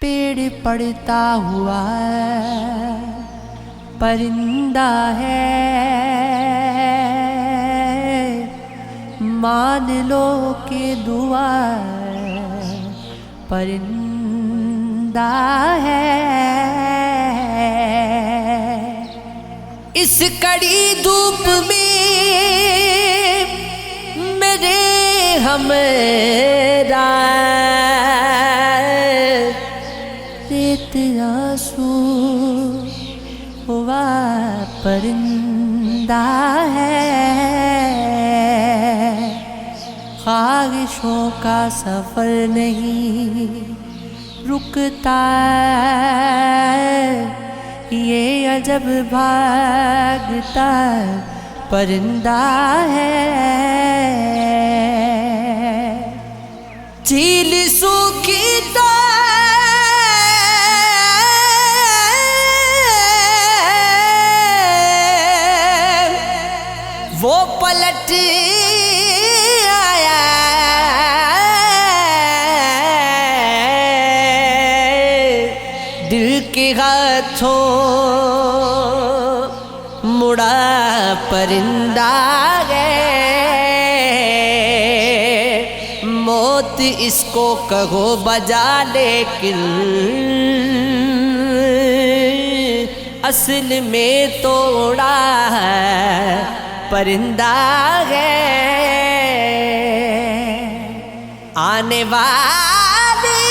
پیڑ پڑتا ہوا پرندہ ہے، مان لو کہ دعا پرندہ ہے۔ اس کڑی دھوپ میں میرے ہمراہ ریت آنسو ہوا پرندہ ہے۔ خواہشوں کا سفر نہیں رکتا، یہ عجب بھاگتا پرندہ ہے۔ جھیل سوکھی تو وہ پلٹ آیا، دل کے ہاتھوں مڑا پرندہ ہے۔ موت اس کو کہو بجا، لیکن اصل میں توڑا پرندہ ہے۔ آنے والی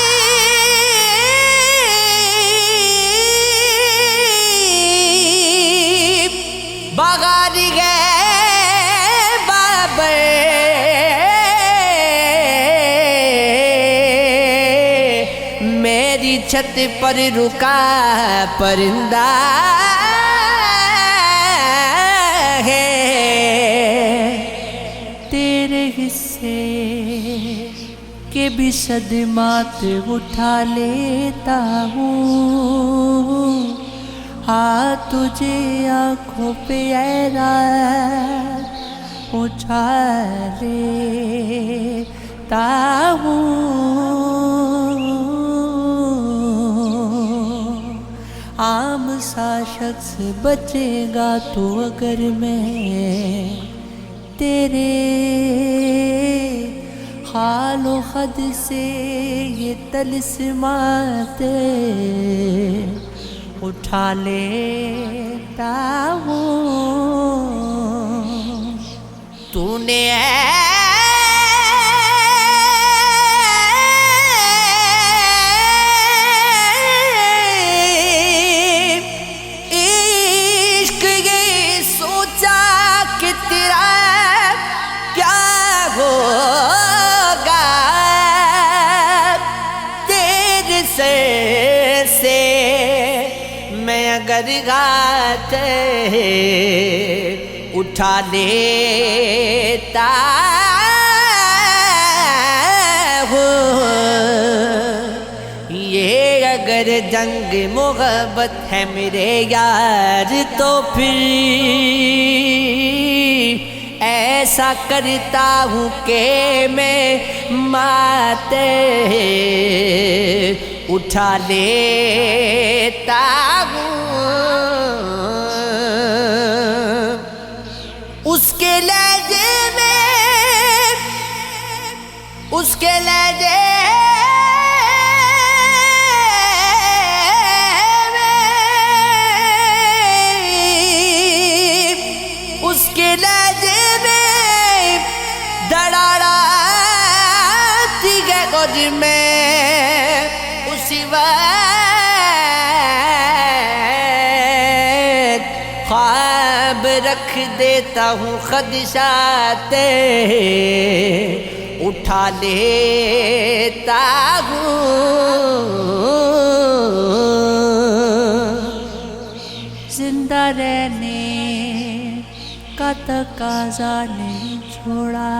بغار ہے بابر، میری چھت پر رکا پرندہ ہے۔ تیرے حصے کے بھی صدمات اٹھا لیتا ہوں، ہاں تجھے آنکھوں پہ اے رات اچھال لیتا ہوں۔ عام سا شخص بچے گا تو اگر میں تیرے خال و خد سے یہ طلسمات اٹھا لیتا ہوں۔ تو نے عشق یہ سوچا کہ تیرا کیا ہوگا، تیرے سر سے میں اگر ہاتھ اٹھا لیتا ہوں، یہ اگر جنگ محبت ہے میرے یار، تو پھر ایسا کرتا ہوں کہ میں ماتے اٹھا لیتا ہوں۔ اس کے لہجے میں، اس کے لہجے میں، اس کے لہجے میں دڑاڑا تھی گے کچھ میں اسی وقت خواب رکھ دیتا ہوں، خدشات اٹھا لیتا ہوں۔ زندہ رہنے کا تقاضا نہیں چھوڑا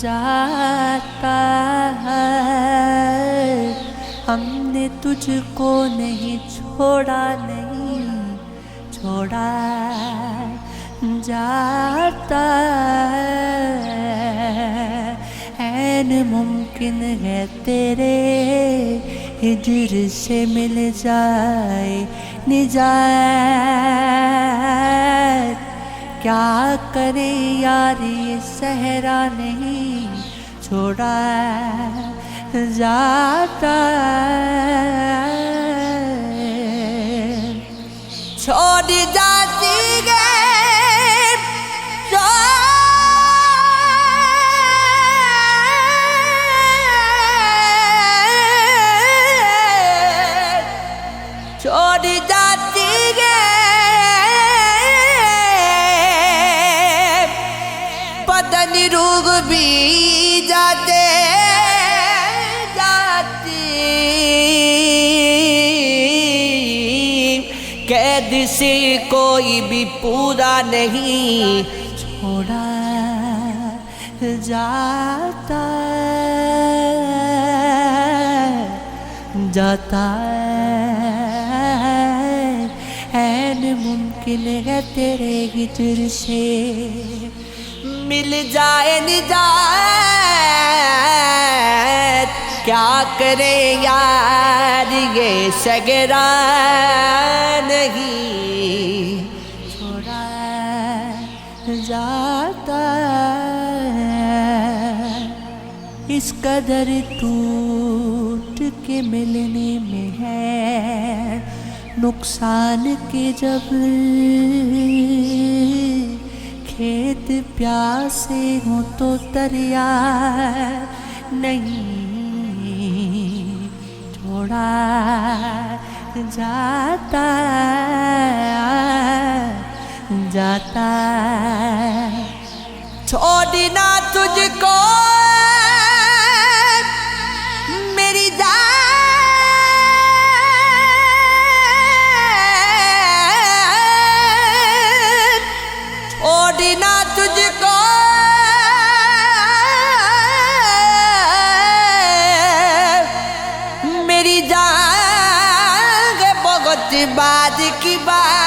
جاتا ہے، ہم نے تجھ کو نہیں چھوڑا، نہیں چھوڑا جاتا ہے۔ عین ممکن ہے تیرے ہجر سے مل جائے نجات، کیا کرے یار یہ صحرا نہیں چھوڑا جاتا، چھوڑ جاتی گئے چھوڑ جاتی گئے، پتہ نہیں روح بھی جاتے جاتی، قید سے کوئی بھی پورا نہیں چھوڑا جاتا جاتا عین ممکن ہے تیرے ہجر سے مل جائے نجات، کیا کرے یار یہ صحرا نہیں چھوڑا جاتا، اس قدر ٹوٹ کے ملنے میں ہے نقصان کے، جب کھیت پیاسے ہوں تو دریا نہیں چھوڑا جاتا جاتا، چھوڑنا تجھ کو میری جان، چھوڑنا تجھ کو میری جان بہت بعد کی بات،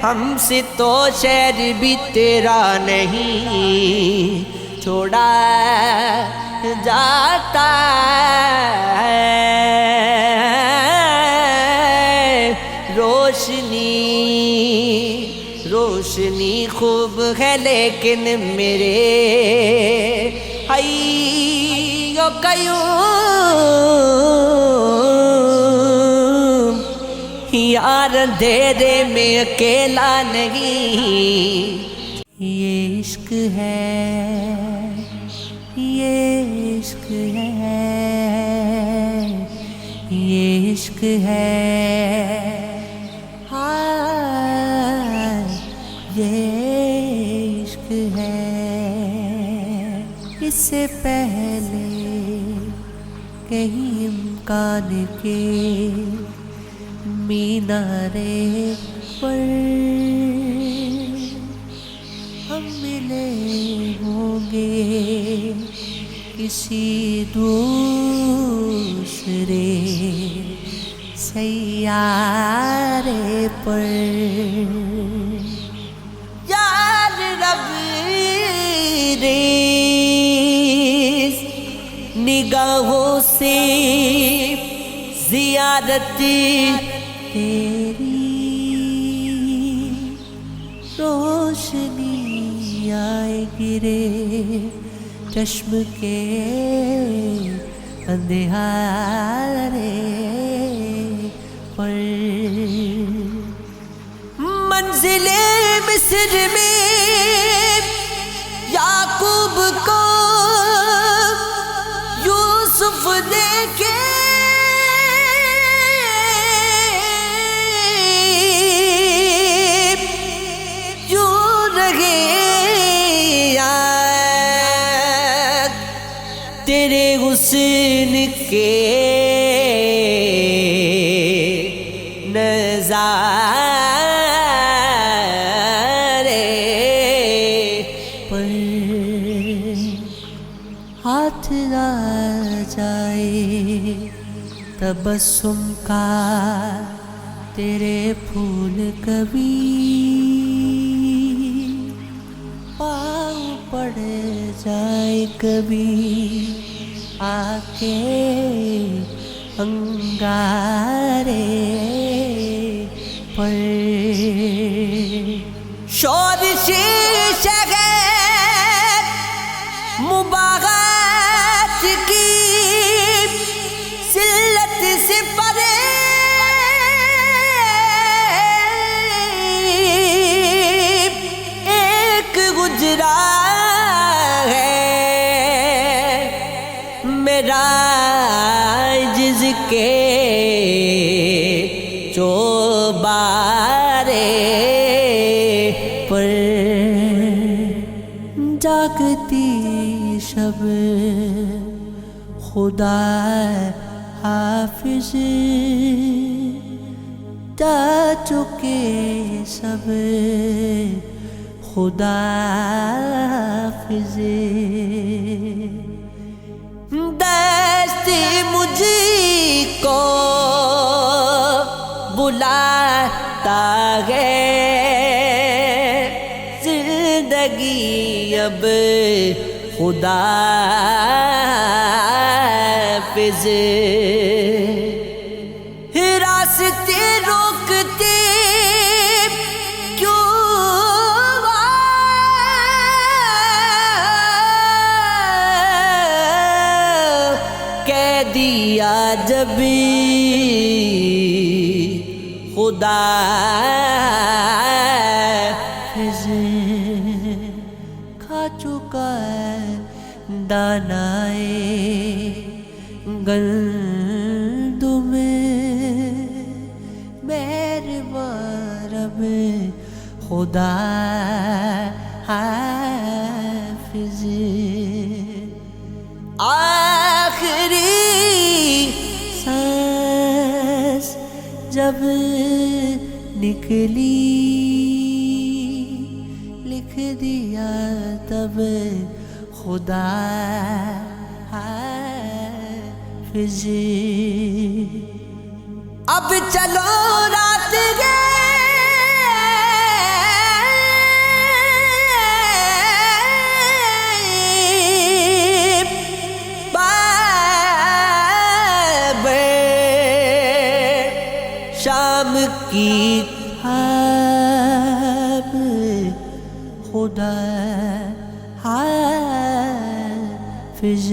ہم سے تو شہر بھی تیرا نہیں چھوڑا جاتا، روشنی روشنی خوب ہے لیکن میرے حیو قیوم یار اندھیرے میں اکیلا نہیں، یہ عشق ہے یہ عشق ہے یہ عشق ہے، ہاں یہ عشق ہے، اس سے پہلے کہیں امکان کے مینارے پر ہم ملے ہوں گے کسی دوسرے سیارے پر، یار رب ریز نگاہوں سے زیارت تیری، روشنی آئے گرے چشم کے اندھیرے پر، منزل مصر میں یعقوب کو یوسف دیکھے، تیرے حسن کے نظارے پر ہاتھ آ جائے تبسم کا تیرے پھول کبھی پاؤں پڑ جائے کبھی آکے انگارے پر، شور شیشہ مباغات کی سلت سے پرے ایک گجرا ہے میرا جس کے چوبارے پر، جاگتی شب خدا حافظ جا چکے سب خدا حافظ، دست مجھ کو بلاتا ہے زندگی اب خدا حافظ، راستے روکتے کیوں کہہ دیا جب خدا حافظ، کھا چکا ہے دانائے گندم مہربان رب خدا حافظ، آخری سانس جب نکلی لکھ دیا تب خدا حافظ، اب چلو رات گئے شام کی خواب خدا حافظ،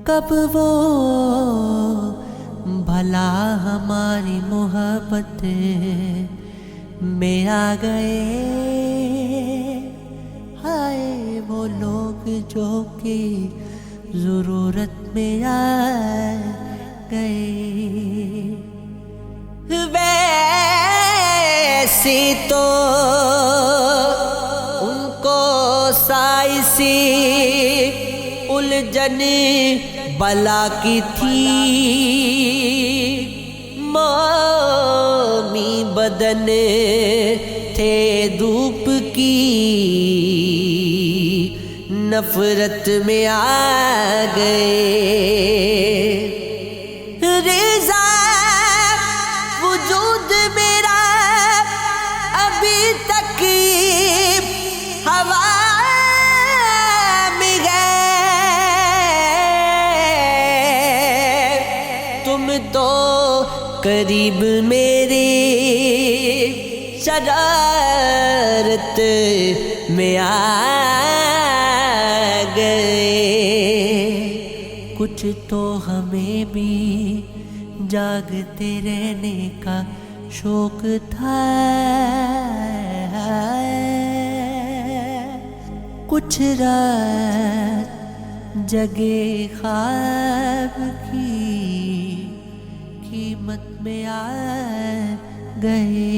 کب وہ بھلا ہماری محبت میں آ گئے، ہائے وہ لوگ جو کہ ضرورت میں آ گئے، ویسی تو ان کو سائسی الجھن بلا کی تھی، مومی بدن تھے دھوپ کی نفرت میں آ گئے، رضا وجود میرا ابھی تک ہوا میں گئے، تم تو قریب میری شرارت میں آ گئے، کچھ تو ہمیں بھی جاگتے رہنے کا شوق تھا، کچھ رات جگے خواب کی قیمت میں آ گئے،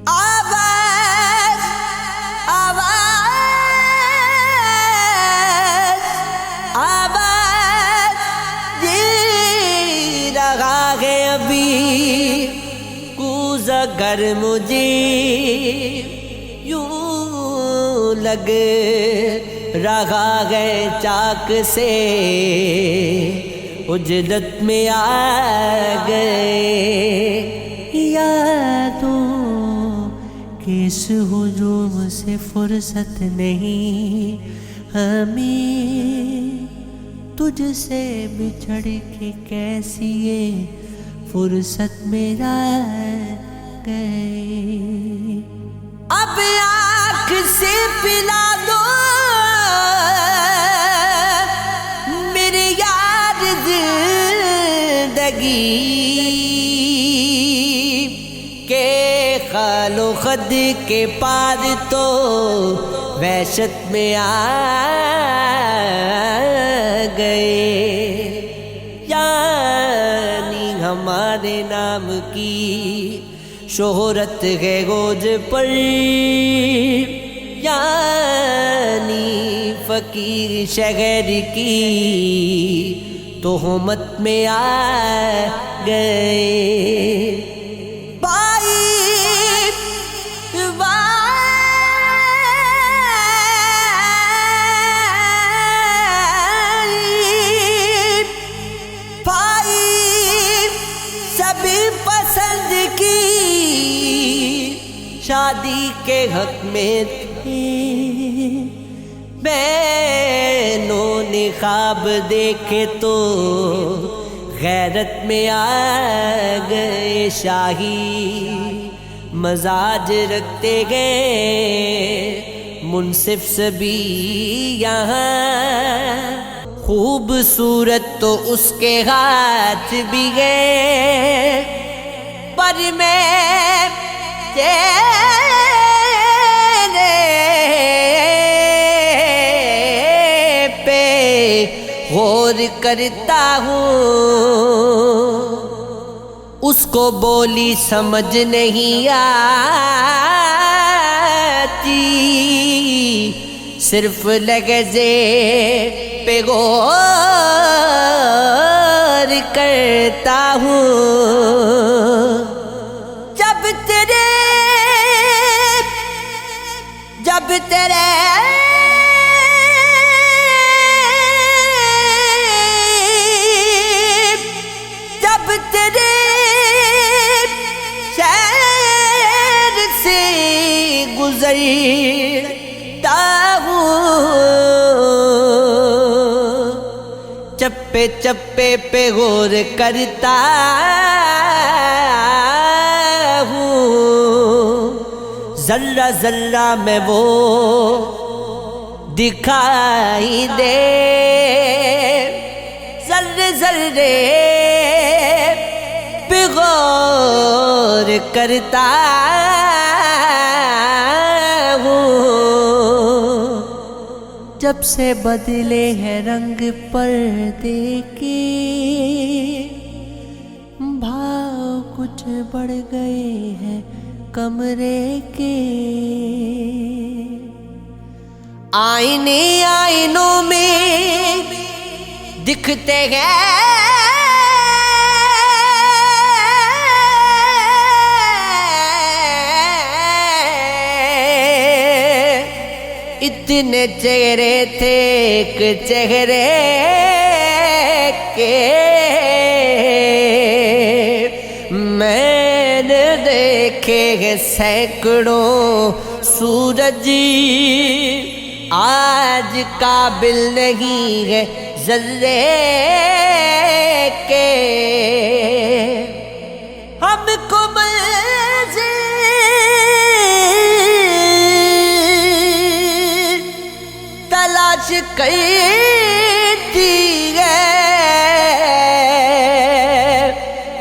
آواز آواز آواز جی رہا ہے ابھی کوزہ گر مجھے، یوں لگ رہا ہے چاک سے اجلت میں آ گئے، یادوں کہ اس ہجوم سے فرصت نہیں ہمیں، تجھ سے بچھڑ کے کیسی یہ فرصت میرا گئے۔ اب آنکھ سے پلا دو میرے یار زندگی کے خال و خد کے پار تو وحشت میں آ گئے، یعنی ہمارے نام کی شہرت ہے گوج پر، یعنی فقیر شہر کی تہمت میں آ گئے۔ شادی کے حق میں تھے، بہنوں نے خواب دیکھے تو غیرت میں آ گئے، شاہی مزاج رکھتے گئے منصف سبھی یہاں، خوبصورت تو اس کے ہاتھ بھی گئے، پر میں تیرے پہ غور کرتا ہوں، اس کو بولی سمجھ نہیں آتی، صرف لہجے پہ غور کرتا ہوں، جب تیرے شہر سے گزرتا ہوں، چپے چپے پہ غور کرتا ہوں، ذرہ ذرہ میں وہ دکھائی دے، ذرے ذرے پہ غور کرتا ہوں، جب سے بدلے ہیں رنگ پردے کے، بھاؤ کچھ بڑھ گئے ہیں کمرے کے، آئینے آئینوں میں دکھتے ہیں اتنے چہرے تھے ایک چہرے کے، میں نے دیکھے ہیں سینکڑوں سورج، آج قابل نہیں ہے ذرے کے، ہم کو منزل تلاش کرتی ہے،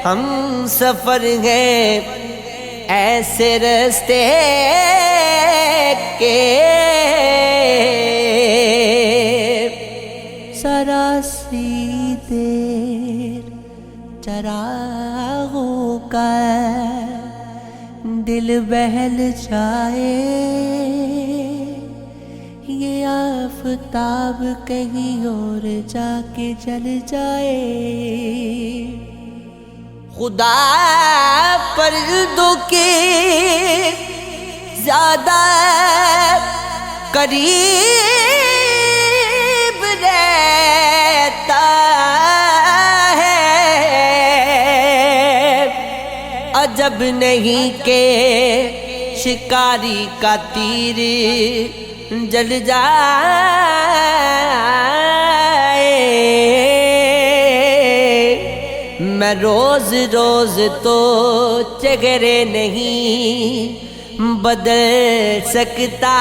ہم سفر ہیں ایسے راستے کے، سراسی دیر چراغوں کا دل بہل جائے، یہ آفتاب کہیں اور جا کے جل جائے، خدا پردوں کے زیادہ قریب رہتا ہے، عجب نہیں کہ شکاری کا تیر جل جائے، میں روز روز تو چہرے نہیں بدل سکتا،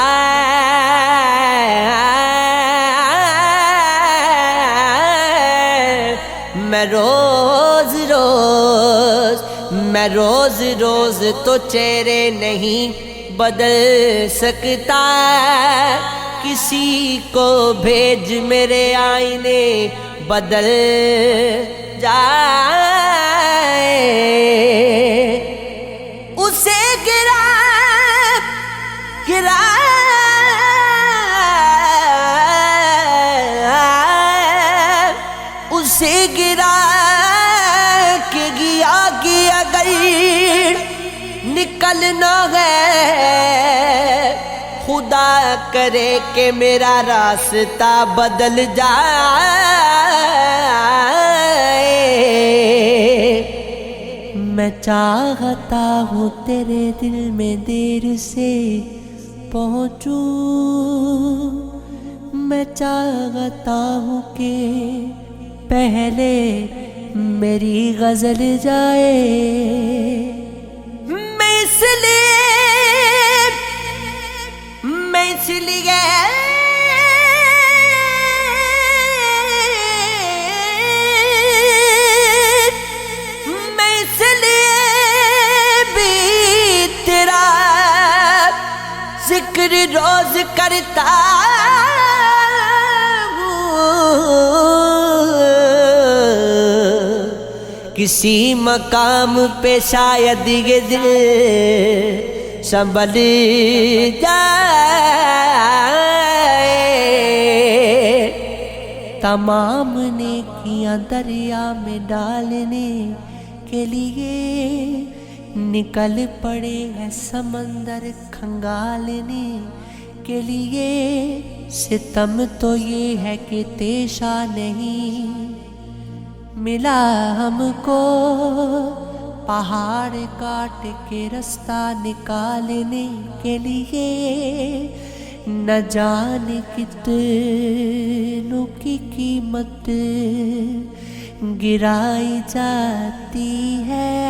میں روز روز تو چہرے نہیں بدل سکتا، کسی کو بھیج میرے آئینے بدل جائے، اسے گرا اسے گرا کہ گیا اگر نکلنا ہے، خدا کرے کہ میرا راستہ بدل جائے، میں چاہتا ہوں تیرے دل میں دیر سے پہنچوں، میں چاہتا ہوں کہ پہلے میری غزل جائے، میں اس لیے بھی تیرا ذکر روز کرتا ہوں، کسی مقام پہ شاید یہ دل سنبھل جائے، تمام نیکیاں دریا میں ڈالنے کے لیے نکل پڑے ہیں سمندر کھنگالنے کے لیے، ستم تو یہ ہے کہ تیشا نہیں ملا ہم کو، پہاڑ کاٹ کے رستہ نکالنے کے لیے نہ جانے کتنوں کی قیمت گرائی جاتی ہے،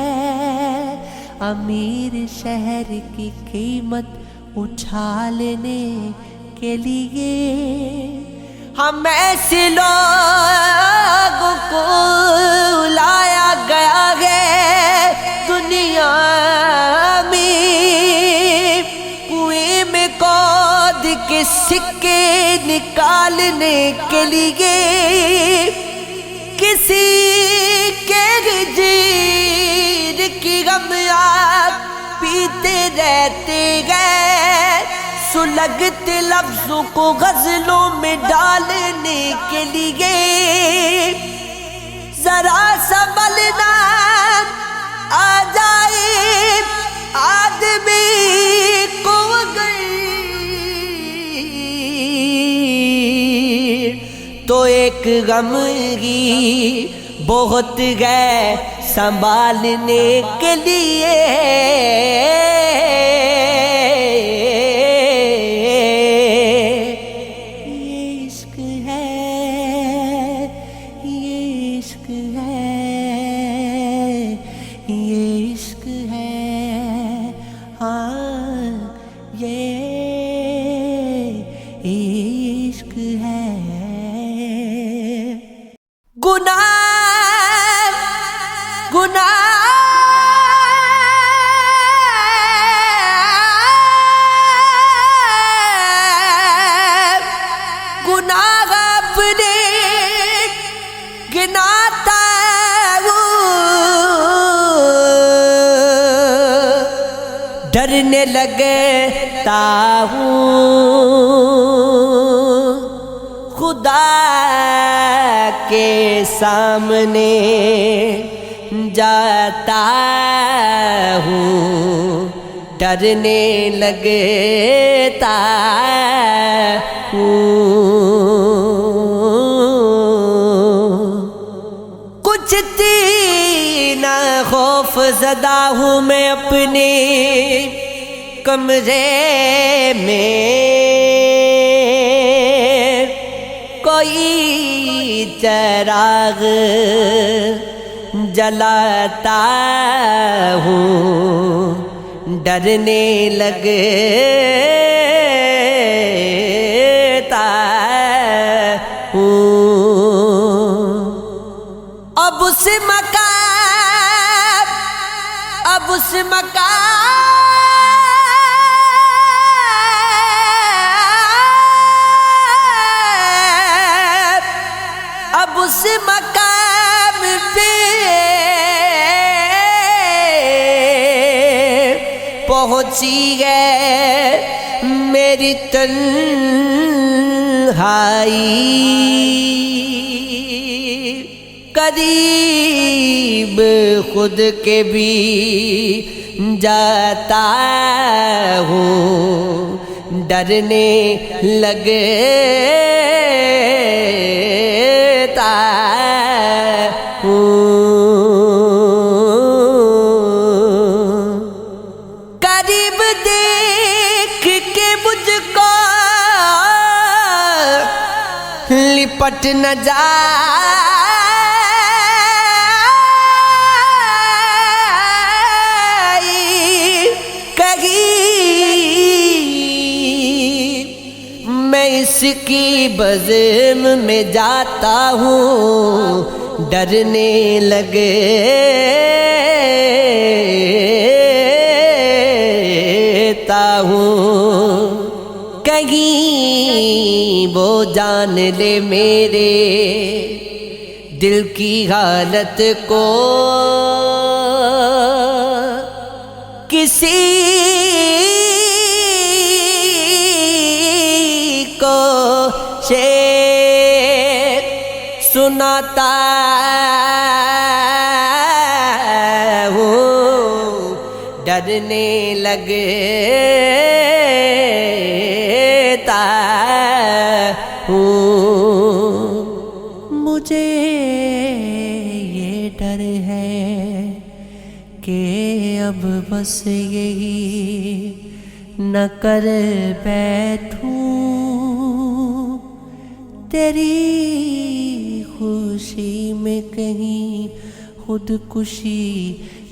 امیر شہر کی قیمت اچھالنے کے لیے، ہم ایسے لوگوں کو لایا گیا ہے دنیا میں، کنویں میں کود کے سکے نکالنے کے لیے، کسی کے جیر کی غم آپ پیتے رہتے گئے، سلگتے لفظوں کو غزلوں میں ڈالنے کے لیے، ذرا سنبھلنا آ جائے آدمی کو اگر تو ایک غم ہی بہت ہے سنبھالنے کے لیے، عشق ہے گناہ اپنے گناتا ڈرنے لگتا ہوں خدا کے سامنے جاتا ہوں ڈرنے لگتا ہوں کچھ تین خوف زدہ ہوں میں اپنے کمرے میں کوئی چراغ جلاتا ہوں، ڈرنے لگتا ہوں۔ اب اس مقام پہ پہنچی ہے میری تنہائی، قریب خود کے بھی جاتا ہوں، ڈرنے لگتا ہوں۔ قریب دیکھ کے مجھ کو لپٹ نہ اس کی بزم میں جاتا ہوں، ڈرنے لگتا ہوں، کہیں وہ جان لے میرے دل کی حالت کو، کسی کو شعر سناتا ہوں، ڈرنے لگتا ہوں۔ مجھے یہ ڈر ہے کہ اب بس یہی نہ کر بیٹھوں، تیری خوشی میں کہیں خودکشی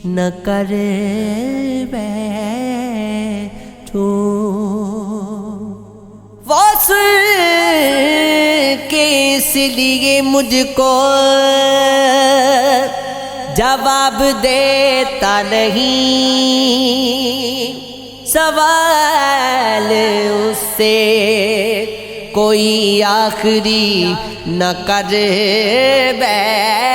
نہ کر بیٹھوں۔ وصل کے اس لیے مجھ کو جواب دیتا نہیں، سوال اس سے کوئی آخری نہ کر بیٹھوں۔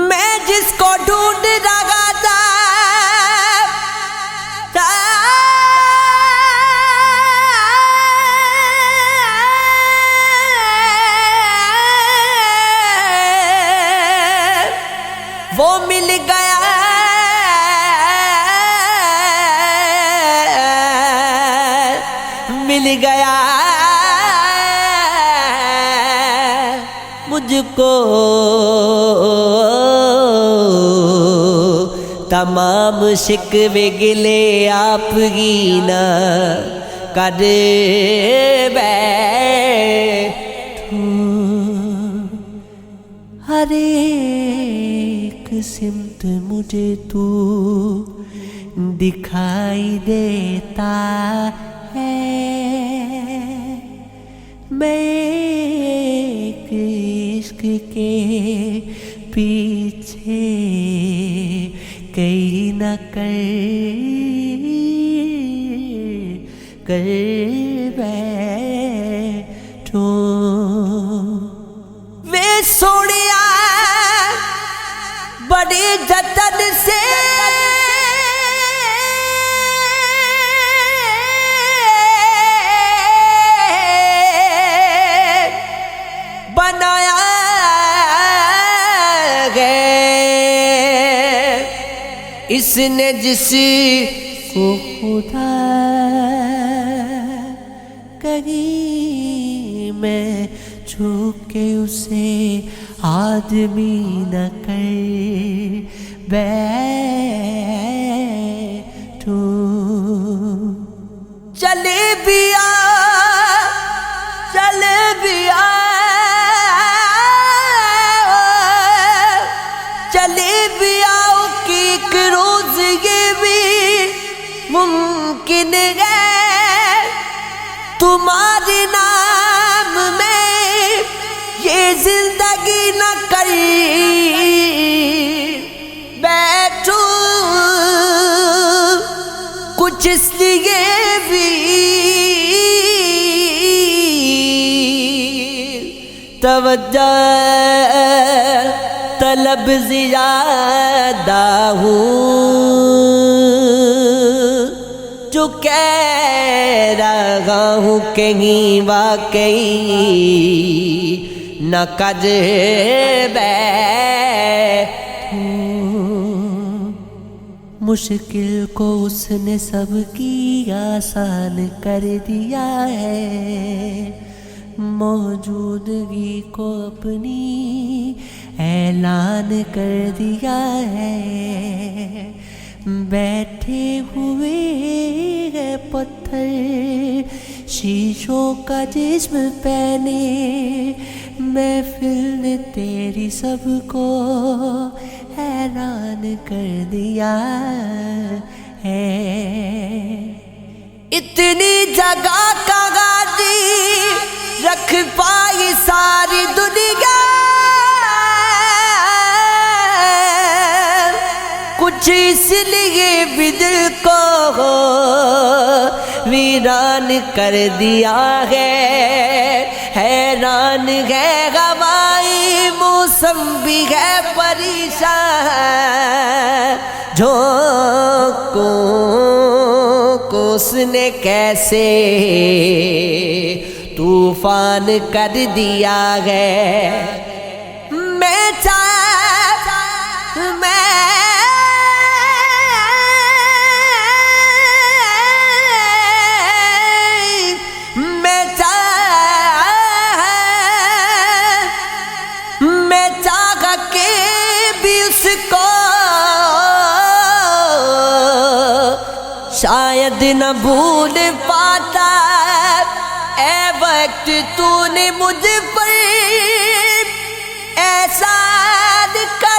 میں جس کو ڈھونڈ رہا تھا وہ مل گیا، مل گیا مجھ کو، تمام شکوے گلے آپ ہی نہ کر بیٹھوں۔ ہر ایک سمت مجھے تو دکھائی دیتا ہے، میں ایک عشق کے پیچھے کہیں نہ کر بیٹھوں۔ وے سوڑیا بڑے جتن سے بنایا گیا، اس نے جس کو خدا کہیں میں چھو کے اسے آدمی نہ کر بیٹھوں۔ چلے بھی آؤ کہ ایک روز یہ بھی ممکن ہے تمہارے نام میں یہ زندگی نہ کر بیٹھوں کچھ اس لیے بھی توجہ طلب زیادہ ہوں جو کہہ رہا ہوں کہیں واقعی نہ کر بیٹھوں مشکل کو اس نے سب کی آسان کر دیا ہے موجودگی کو اپنی اعلان کر دیا ہے بیٹھے ہوئے ہے پتھر شیشوں کا جسم پہنے محفل نے تیری سب کو حیران کر دیا ہے اتنی جگہ کہاں دی رکھ پائی ساری دنیا کچھ اس لیے بھی دل کو ویران کر دیا ہے حیران ہے ہوائی موسم بھی ہے پریشان جھونکوں کو اس نے کیسے طوفان کر دیا ہے میں چاہ کے بھی اس کو شاید نہ بھول پاتا اے وقت تو نے مجھ پر احسان کر